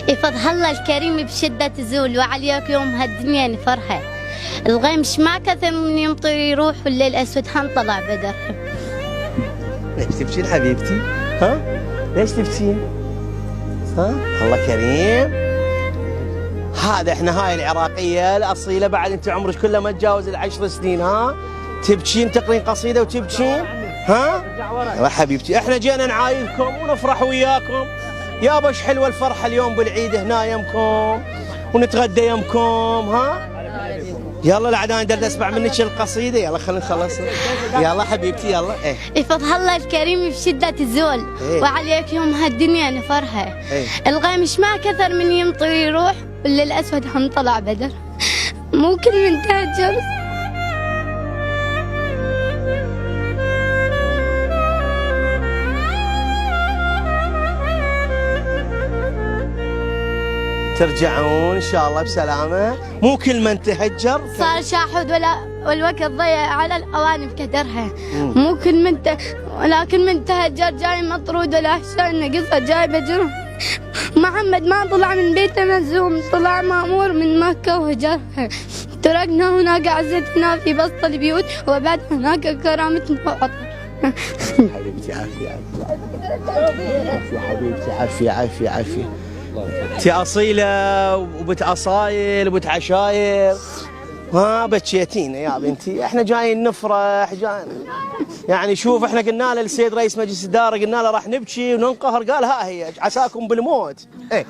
يفضح الله الكريم بشدة تزول وعليك يوم هالدنيا نفرحه. الغيمش ما كثر من يمطر يروح والليل أسود حنطلع بدر. ليش تبكين حبيبتي؟ ها؟ ليش تبكين؟ ها؟ الله كريم. هذا احنا هاي العراقية الأصيلة بعد انت عمرك كله ما تجاوز ال10 سنين. ها؟ تبكين تقرين قصيدة وتبكين؟ ها؟ يا حبيبتي احنا جينا نعايدكم ونفرح وياكم. يابا ايش حلوة الفرحة اليوم بالعيد هنا يمكم ونتغدى يمكم. ها؟ يلا العدان درد اسمع منك القصيدة. يلا خلينا نخلص. يلا حبيبتي يلا. ايه يفضح الله الكريم بشدة تزول وعليك يوم هالدنيا نفرحه. الغيمش ما كثر من يمطر يروح والليل أسود حنطلع بدر. مو كل من تهجر ترجعون ان شاء الله بسلامة. مو كل من تهجر صار شاحود والوقت ضيع على الأواني بكدرها. مو كل من ولكن من تهجر جاي مطرود والأحشاء قصة جاي بجرم. محمد ما طلع من بيته مهزوم، طلع مأمور من مكة وهجرها. تركنا هناك عزتنا في بسط البيوت وبعد هناك كرامتنا وعطر. حبيبتي عافية عافية حبيبتي عافية عافية عافية. انت أصيلة وبنت أصايل وبنت عشاير. ها بكيتينا يا بنتي. احنا جايين نفرح جايين يعني. شوف احنا قلنا له السيد رئيس مجلس الإدارة قلنا له راح نبكي وننقهر قال ها هي عساكم بالموت. ايه